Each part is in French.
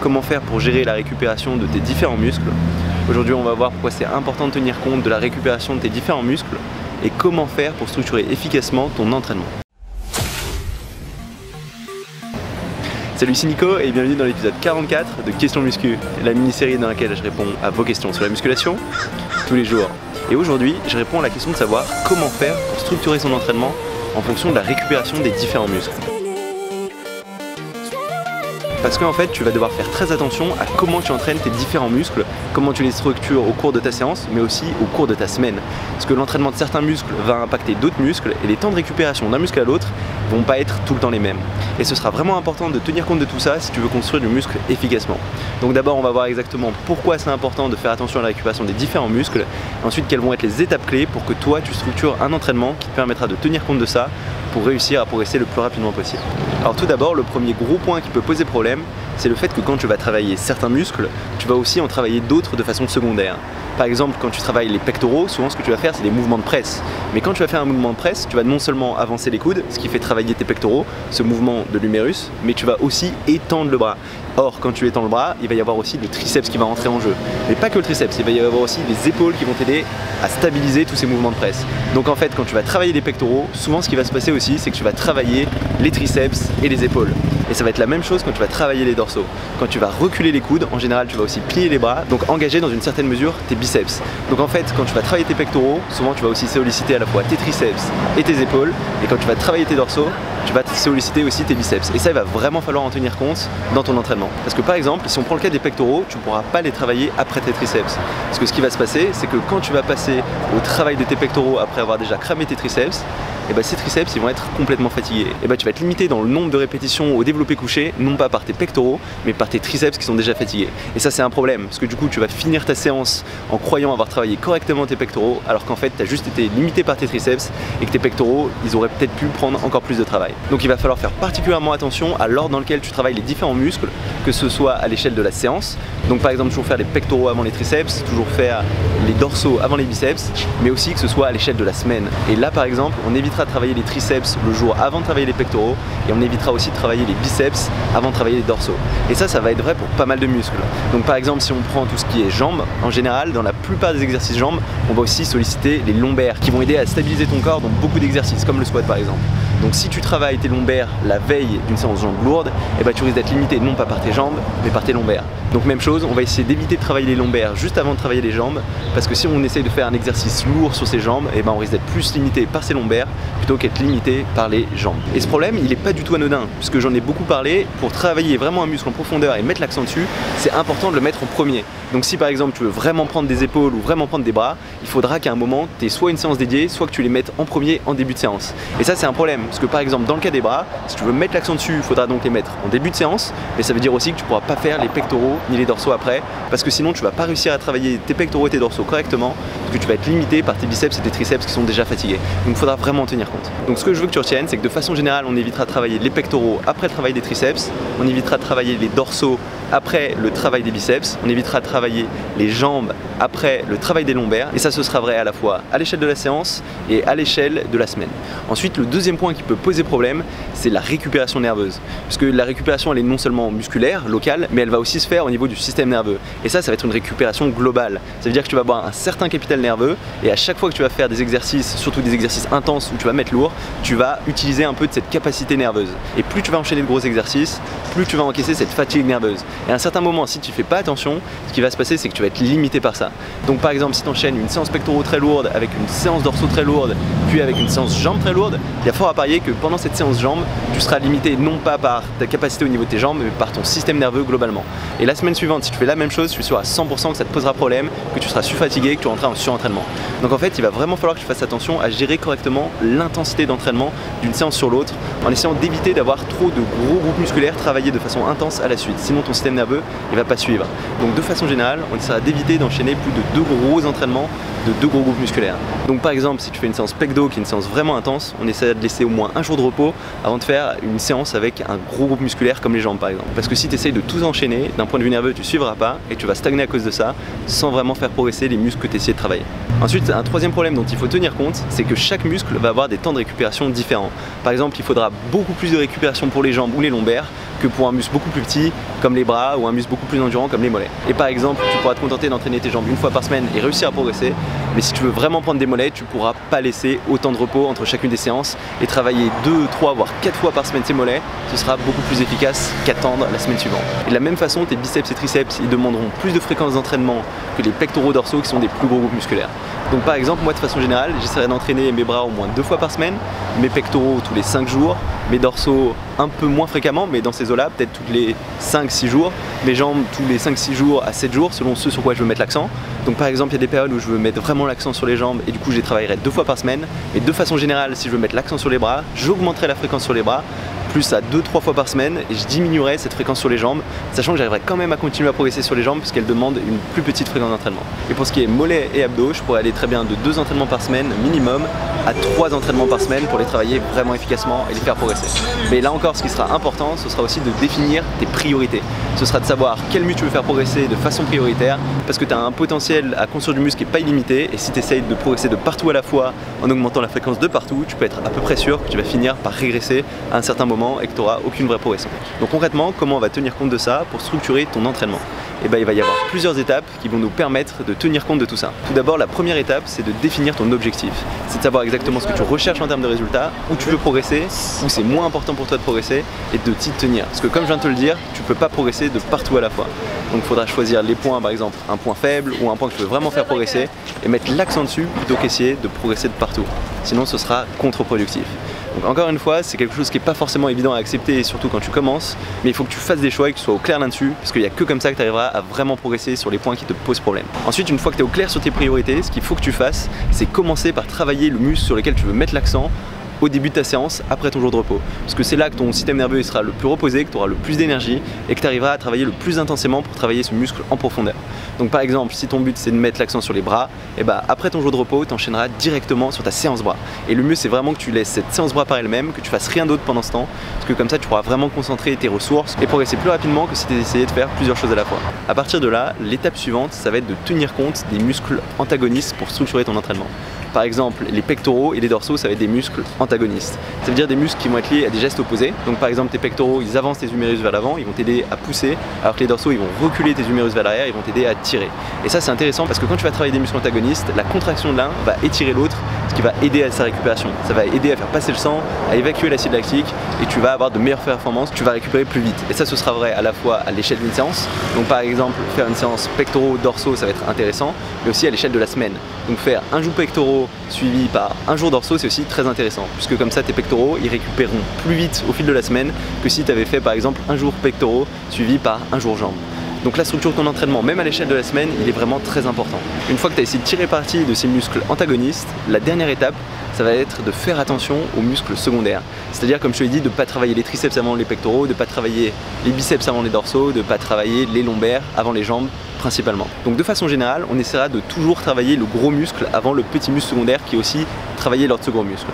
comment faire pour gérer la récupération de tes différents muscles. Aujourd'hui on va voir pourquoi c'est important de tenir compte de la récupération de tes différents muscles et comment faire pour structurer efficacement ton entraînement. Salut, c'est Nico et bienvenue dans l'épisode 44 de Questions Muscu, la mini-série dans laquelle je réponds à vos questions sur la musculation tous les jours. Et aujourd'hui, je réponds à la question de savoir comment faire pour structurer son entraînement en fonction de la récupération des différents muscles. Parce qu'en fait, tu vas devoir faire très attention à comment tu entraînes tes différents muscles, comment tu les structures au cours de ta séance, mais aussi au cours de ta semaine. Parce que l'entraînement de certains muscles va impacter d'autres muscles et les temps de récupération d'un muscle à l'autre vont pas être tout le temps les mêmes. Et ce sera vraiment important de tenir compte de tout ça si tu veux construire du muscle efficacement. Donc d'abord, on va voir exactement pourquoi c'est important de faire attention à la récupération des différents muscles. Ensuite, quelles vont être les étapes clés pour que toi, tu structures un entraînement qui te permettra de tenir compte de ça pour réussir à progresser le plus rapidement possible. Alors tout d'abord, le premier gros point qui peut poser problème, c'est le fait que quand tu vas travailler certains muscles, tu vas aussi en travailler d'autres de façon secondaire. Par exemple, quand tu travailles les pectoraux, souvent ce que tu vas faire, c'est des mouvements de presse. Mais quand tu vas faire un mouvement de presse, tu vas non seulement avancer les coudes, ce qui fait travailler tes pectoraux, ce mouvement de l'humérus, mais tu vas aussi étendre le bras. Or, quand tu étends le bras, il va y avoir aussi le triceps qui va entrer en jeu. Mais pas que le triceps, il va y avoir aussi les épaules qui vont t'aider à stabiliser tous ces mouvements de presse. Donc en fait, quand tu vas travailler les pectoraux, souvent ce qui va se passer aussi, c'est que tu vas travailler les triceps et les épaules. Et ça va être la même chose quand tu vas travailler les dorsaux. Quand tu vas reculer les coudes, en général tu vas aussi plier les bras, donc engager dans une certaine mesure tes biceps. Donc en fait, quand tu vas travailler tes pectoraux, souvent tu vas aussi solliciter à la fois tes triceps et tes épaules. Et quand tu vas travailler tes dorsaux, tu vas solliciter aussi tes biceps. Et ça, il va vraiment falloir en tenir compte dans ton entraînement. Parce que par exemple, si on prend le cas des pectoraux, tu ne pourras pas les travailler après tes triceps. Parce que ce qui va se passer, c'est que quand tu vas passer au travail de tes pectoraux après avoir déjà cramé tes triceps, et bah ces triceps ils vont être complètement fatigués. Et bah tu vas être limité dans le nombre de répétitions au développé couché, non pas par tes pectoraux, mais par tes triceps qui sont déjà fatigués. Et ça c'est un problème, parce que du coup tu vas finir ta séance en croyant avoir travaillé correctement tes pectoraux, alors qu'en fait tu as juste été limité par tes triceps et que tes pectoraux ils auraient peut-être pu prendre encore plus de travail. Donc il va falloir faire particulièrement attention à l'ordre dans lequel tu travailles les différents muscles, que ce soit à l'échelle de la séance. Donc par exemple toujours faire les pectoraux avant les triceps, toujours faire les dorsaux avant les biceps, mais aussi que ce soit à l'échelle de la semaine. Et là par exemple on évitera de travailler les triceps le jour avant de travailler les pectoraux et on évitera aussi de travailler les biceps avant de travailler les dorsaux. Et ça va être vrai pour pas mal de muscles. Donc par exemple si on prend tout ce qui est jambes, en général dans la plupart des exercices jambes, on va aussi solliciter les lombaires qui vont aider à stabiliser ton corps dans beaucoup d'exercices comme le squat par exemple. Donc si tu travailles tes lombaires la veille d'une séance jambes lourde, et bah tu risques d'être limité non pas par tes jambes mais par tes lombaires. Donc même chose, on va essayer d'éviter de travailler les lombaires juste avant de travailler les jambes, parce que si on essaye de faire un exercice lourd sur ses jambes, et ben on risque d'être plus limité par ses lombaires plutôt qu'être limité par les jambes. Et ce problème il n'est pas du tout anodin, puisque j'en ai beaucoup parlé, pour travailler vraiment un muscle en profondeur et mettre l'accent dessus, c'est important de le mettre en premier. Donc si par exemple tu veux vraiment prendre des épaules ou vraiment prendre des bras, il faudra qu'à un moment tu aies soit une séance dédiée, soit que tu les mettes en premier en début de séance. Et ça c'est un problème, parce que par exemple dans le cas des bras, si tu veux mettre l'accent dessus, il faudra donc les mettre en début de séance, mais ça veut dire aussi que tu pourras pas faire les pectoraux ni les dorsaux après, parce que sinon tu vas pas réussir à travailler tes pectoraux et tes dorsaux correctement, parce que tu vas être limité par tes biceps et tes triceps qui sont déjà fatigués. Donc il faudra vraiment en tenir compte. Donc ce que je veux que tu retiennes, c'est que de façon générale on évitera de travailler les pectoraux après le travail des triceps, on évitera de travailler les dorsaux après le travail des biceps, on évitera de travailler les jambes après le travail des lombaires, et ça ce sera vrai à la fois à l'échelle de la séance et à l'échelle de la semaine. Ensuite, le deuxième point qui peut poser problème, c'est la récupération nerveuse, parce que la récupération elle est non seulement musculaire, locale, mais elle va aussi se faire au niveau du système nerveux, et ça va être une récupération globale. Ça veut dire que tu vas avoir un certain capital nerveux, et à chaque fois que tu vas faire des exercices, surtout des exercices intenses où tu vas mettre lourd, tu vas utiliser un peu de cette capacité nerveuse, et plus tu vas enchaîner de gros exercices, plus tu vas encaisser cette fatigue nerveuse. Et à un certain moment, si tu fais pas attention, ce qui va se passer, c'est que tu vas être limité par ça. Donc par exemple, si tu enchaînes une séance pectoraux très lourde avec une séance dorsaux très lourde, puis avec une séance jambes très lourde, il y a fort à parier que pendant cette séance jambes, tu seras limité non pas par ta capacité au niveau de tes jambes, mais par ton système nerveux globalement. Et la semaine suivante, si tu fais la même chose, je suis sûr à 100% que ça te posera problème, que tu seras surfatigué, que tu rentreras en surentraînement. Donc en fait, il va vraiment falloir que tu fasses attention à gérer correctement l'intensité d'entraînement d'une séance sur l'autre, en essayant d'éviter d'avoir trop de gros groupes musculaires travaillés de façon intense à la suite. Sinon ton système nerveux il va pas suivre. Donc de façon générale, on essaiera d'éviter d'enchaîner plus de 2 gros entraînements de 2 gros groupes musculaires. Donc par exemple, si tu fais une séance pecdo qui est une séance vraiment intense, on essaie de laisser au moins un jour de repos avant de faire une séance avec un gros groupe musculaire comme les jambes par exemple. Parce que si tu essayes de tout enchaîner, d'un point de vue nerveux, tu suivras pas et tu vas stagner à cause de ça, sans vraiment faire progresser les muscles que tu essaies de travailler. travailler. Ensuite, un troisième problème dont il faut tenir compte, c'est que chaque muscle va avoir des temps de récupération différents. Par exemple, il faudra beaucoup plus de récupération pour les jambes ou les lombaires que pour un muscle beaucoup plus petit comme les bras ou un muscle beaucoup plus endurant comme les mollets. Et par exemple, tu pourras te contenter d'entraîner tes jambes une fois par semaine et réussir à progresser, mais si tu veux vraiment prendre des mollets, tu pourras pas laisser autant de repos entre chacune des séances et travailler 2, 3 voire 4 fois par semaine tes mollets, ce sera beaucoup plus efficace qu'attendre la semaine suivante. Et de la même façon, tes biceps et triceps, ils demanderont plus de fréquence d'entraînement que les pectoraux dorsaux qui sont des plus gros groupes musculaires. Donc par exemple, moi de façon générale, j'essaierai d'entraîner mes bras au moins 2 fois par semaine, mes pectoraux tous les 5 jours, mes dorsaux un peu moins fréquemment, mais dans ces eaux-là, peut-être tous les 5-6 jours, mes jambes tous les 5-6 jours à 7 jours, selon ce sur quoi je veux mettre l'accent. Donc par exemple, il y a des périodes où je veux mettre vraiment l'accent sur les jambes et du coup je les travaillerai 2 fois par semaine. Mais de façon générale, si je veux mettre l'accent sur les bras, j'augmenterai la fréquence sur les bras, plus à 2-3 fois par semaine, et je diminuerai cette fréquence sur les jambes, sachant que j'arriverai quand même à continuer à progresser sur les jambes parce qu'elles demandent une plus petite fréquence d'entraînement. Et pour ce qui est mollets et abdos, je pourrais aller très bien de 2 entraînements par semaine minimum à 3 entraînements par semaine pour les travailler vraiment efficacement et les faire progresser. Mais là encore, ce qui sera important, ce sera aussi de définir tes priorités. Ce sera de savoir quel muscle tu veux faire progresser de façon prioritaire, parce que tu as un potentiel à construire du muscle qui n'est pas illimité, et si tu essayes de progresser de partout à la fois en augmentant la fréquence de partout, tu peux être à peu près sûr que tu vas finir par régresser à un certain moment et que tu n'auras aucune vraie progression. Donc concrètement, comment on va tenir compte de ça pour structurer ton entraînement? Et il va y avoir plusieurs étapes qui vont nous permettre de tenir compte de tout ça. Tout d'abord, la première étape, c'est de définir ton objectif. C'est de savoir exactement ce que tu recherches en termes de résultats, où tu veux progresser, où c'est moins important pour toi de progresser, et de t'y tenir. Parce que comme je viens de te le dire, tu ne peux pas progresser de partout à la fois. Donc il faudra choisir les points, par exemple un point faible ou un point que tu veux vraiment faire progresser, et mettre l'accent dessus plutôt qu'essayer de progresser de partout. Sinon ce sera contre-productif. Donc encore une fois, c'est quelque chose qui n'est pas forcément évident à accepter, surtout quand tu commences, mais il faut que tu fasses des choix et que tu sois au clair là-dessus, parce qu'il n'y a que comme ça que tu arriveras à vraiment progresser sur les points qui te posent problème. Ensuite, une fois que tu es au clair sur tes priorités, ce qu'il faut que tu fasses, c'est commencer par travailler le muscle sur lequel tu veux mettre l'accent au début de ta séance, après ton jour de repos. Parce que c'est là que ton système nerveux sera le plus reposé, que tu auras le plus d'énergie et que tu arriveras à travailler le plus intensément pour travailler ce muscle en profondeur. Donc par exemple, si ton but c'est de mettre l'accent sur les bras, et après ton jour de repos, tu enchaîneras directement sur ta séance bras. Et le mieux c'est vraiment que tu laisses cette séance bras par elle-même, que tu fasses rien d'autre pendant ce temps, parce que comme ça tu pourras vraiment concentrer tes ressources et progresser plus rapidement que si tu essayais de faire plusieurs choses à la fois. À partir de là, l'étape suivante, ça va être de tenir compte des muscles antagonistes pour structurer ton entraînement. Par exemple, les pectoraux et les dorsaux, ça va être des muscles antagonistes. Ça veut dire des muscles qui vont être liés à des gestes opposés. Donc par exemple, tes pectoraux, ils avancent tes humérus vers l'avant, ils vont t'aider à pousser, alors que les dorsaux, ils vont reculer tes humérus vers l'arrière, ils vont t'aider à tirer. Et ça, c'est intéressant parce que quand tu vas travailler des muscles antagonistes, la contraction de l'un va étirer l'autre, ce qui va aider à sa récupération. Ça va aider à faire passer le sang, à évacuer l'acide lactique, et tu vas avoir de meilleures performances, tu vas récupérer plus vite. Et ça, ce sera vrai à la fois à l'échelle d'une séance. Donc par exemple, faire une séance pectoraux, dorsaux, ça va être intéressant, mais aussi à l'échelle de la semaine. Donc faire un jour pectoraux suivi par un jour dorsaux, c'est aussi très intéressant, puisque comme ça tes pectoraux ils récupéreront plus vite au fil de la semaine que si tu avais fait par exemple un jour pectoraux suivi par un jour jambes. Donc la structure de ton entraînement, même à l'échelle de la semaine, il est vraiment très important. Une fois que tu as essayé de tirer parti de ces muscles antagonistes, la dernière étape, ça va être de faire attention aux muscles secondaires. C'est-à-dire, comme je te l'ai dit, de ne pas travailler les triceps avant les pectoraux, de ne pas travailler les biceps avant les dorsaux, de ne pas travailler les lombaires avant les jambes principalement. Donc de façon générale, on essaiera de toujours travailler le gros muscle avant le petit muscle secondaire qui est aussi travailler lors de ce gros muscle.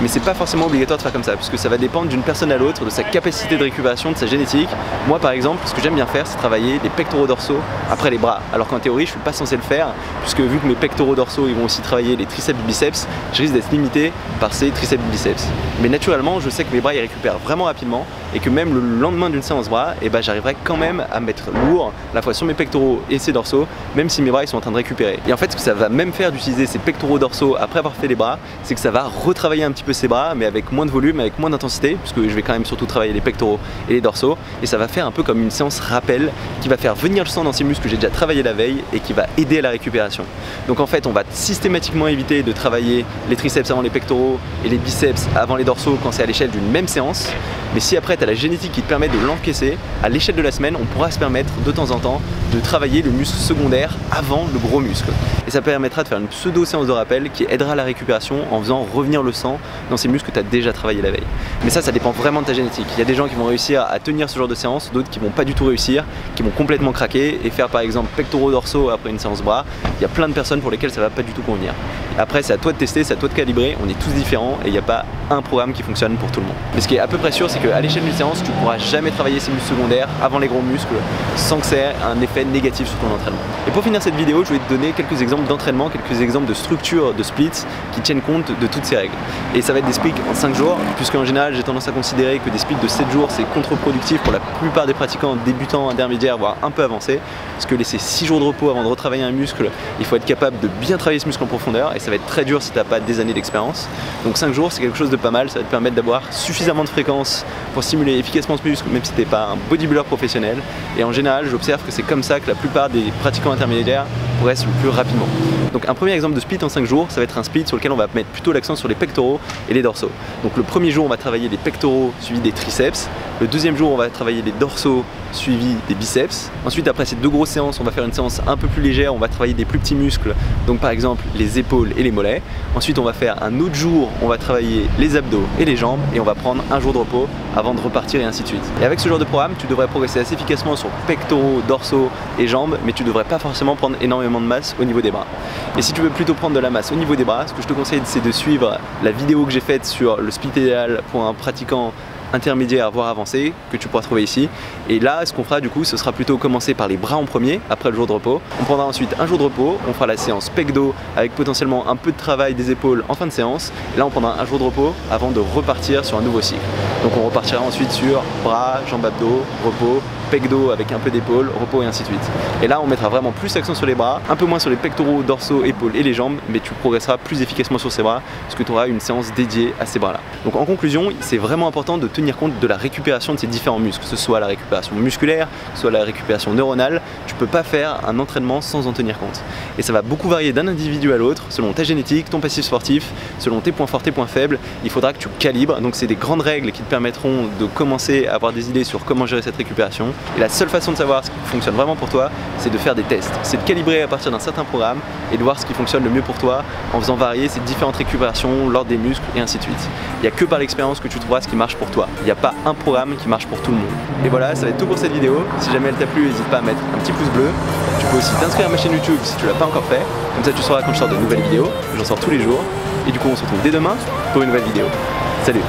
Mais c'est pas forcément obligatoire de faire comme ça, puisque ça va dépendre d'une personne à l'autre, de sa capacité de récupération, de sa génétique. Moi par exemple, ce que j'aime bien faire, c'est travailler les pectoraux dorsaux après les bras, alors qu'en théorie je suis pas censé le faire, puisque vu que mes pectoraux dorsaux ils vont aussi travailler les triceps et biceps, je risque d'être limité par ces triceps et biceps. Mais naturellement, je sais que mes bras ils récupèrent vraiment rapidement, et que même le lendemain d'une séance bras, j'arriverai quand même à mettre lourd à la fois sur mes pectoraux et ces dorsaux, même si mes bras ils sont en train de récupérer. Et en fait, ce que ça va même faire d'utiliser ces pectoraux dorsaux après avoir fait les bras, c'est que ça va retravailler un petit peu ces bras, mais avec moins de volume, avec moins d'intensité, puisque je vais quand même surtout travailler les pectoraux et les dorsaux, et ça va faire un peu comme une séance rappel qui va faire venir le sang dans ces muscles que j'ai déjà travaillé la veille et qui va aider à la récupération. Donc en fait, on va systématiquement éviter de travailler les triceps avant les pectoraux et les biceps avant les dorsaux quand c'est à l'échelle d'une même séance. Mais si après tu as la génétique qui te permet de l'encaisser, à l'échelle de la semaine, on pourra se permettre de temps en temps de travailler le muscle secondaire avant le gros muscle. Et ça permettra de faire une pseudo séance de rappel qui aidera la récupération en faisant revenir le sang dans ces muscles que tu as déjà travaillé la veille. Mais ça dépend vraiment de ta génétique. Il y a des gens qui vont réussir à tenir ce genre de séance, d'autres qui vont pas du tout réussir, qui vont complètement craquer et faire par exemple pectoraux dorsaux après une séance bras. Il y a plein de personnes pour lesquelles ça va pas du tout convenir. Après c'est à toi de tester, c'est à toi de calibrer, on est tous différents et il n'y a pas un programme qui fonctionne pour tout le monde. Mais ce qui est à peu près sûr, c'est qu'à l'échelle d'une séance, tu pourras jamais travailler ces muscles secondaires avant les gros muscles sans que ça ait un effet négatif sur ton entraînement. Et pour finir cette vidéo, je vais te donner quelques exemples d'entraînement, quelques exemples de structure de splits qui tiennent compte de toutes ces règles. Et ça va être des splits en 5 jours, puisque en général j'ai tendance à considérer que des splits de 7 jours c'est contre-productif pour la plupart des pratiquants débutants, intermédiaires, voire un peu avancés, parce que laisser 6 jours de repos avant de retravailler un muscle, il faut être capable de bien travailler ce muscle en profondeur et ça va être très dur si tu n'as pas des années d'expérience. Donc 5 jours c'est quelque chose de pas mal, ça va te permettre d'avoir suffisamment de fréquence pour stimuler efficacement ce muscle, même si tu n'es pas un bodybuilder professionnel. Et en général j'observe que c'est comme ça que la plupart des pratiquants intermédiaires progressent le plus rapidement. Donc un premier exemple de split en 5 jours, ça va être un split sur lequel on va mettre plutôt l'accent sur les pectoraux et les dorsaux. Donc le premier jour on va travailler les pectoraux suivis des triceps, le deuxième jour on va travailler les dorsaux suivis des biceps. Ensuite après ces 2 grosses séances, on va faire une séance un peu plus légère, on va travailler des plus petits muscles, donc par exemple les épaules et les mollets. Ensuite on va faire un autre jour, on va travailler les abdos et les jambes et on va prendre un jour de repos avant de repartir et ainsi de suite. Et avec ce genre de programme, tu devrais progresser assez efficacement sur pectoraux, dorsaux et jambes, mais tu devrais pas forcément prendre énormément de masse au niveau des bras. Et si tu veux plutôt prendre de la masse au niveau des bras, ce que je te conseille c'est de suivre la vidéo que j'ai faite sur le split idéal pour un pratiquant intermédiaire voire avancé que tu pourras trouver ici. Et là ce qu'on fera du coup, ce sera plutôt commencer par les bras en premier après le jour de repos. On prendra ensuite un jour de repos, on fera la séance pec-dos avec potentiellement un peu de travail des épaules en fin de séance. Et là on prendra un jour de repos avant de repartir sur un nouveau cycle. Donc on repartira ensuite sur bras, jambes, abdos, repos, pec-dos avec un peu d'épaule, repos et ainsi de suite. Et là on mettra vraiment plus l'accent sur les bras, un peu moins sur les pectoraux, dorsaux, épaules et les jambes, mais tu progresseras plus efficacement sur ces bras parce que tu auras une séance dédiée à ces bras là. Donc en conclusion, c'est vraiment important de tenir compte de la récupération de ces différents muscles, que ce soit la récupération musculaire, que ce soit la récupération neuronale. Tu peux pas faire un entraînement sans en tenir compte. Et ça va beaucoup varier d'un individu à l'autre, selon ta génétique, ton passif sportif, selon tes points forts, tes points faibles. Il faudra que tu calibres, donc c'est des grandes règles qui te permettront de commencer à avoir des idées sur comment gérer cette récupération. Et la seule façon de savoir ce qui fonctionne vraiment pour toi, c'est de faire des tests. C'est de calibrer à partir d'un certain programme et de voir ce qui fonctionne le mieux pour toi en faisant varier ces différentes récupérations, l'ordre des muscles et ainsi de suite. Il n'y a que par l'expérience que tu trouveras ce qui marche pour toi. Il n'y a pas un programme qui marche pour tout le monde. Et voilà, ça va être tout pour cette vidéo. Si jamais elle t'a plu, n'hésite pas à mettre un petit pouce bleu. Tu peux aussi t'inscrire à ma chaîne YouTube si tu l'as pas encore fait. Comme ça tu sauras quand je sors de nouvelles vidéos. J'en sors tous les jours. Et du coup on se retrouve dès demain pour une nouvelle vidéo. Salut!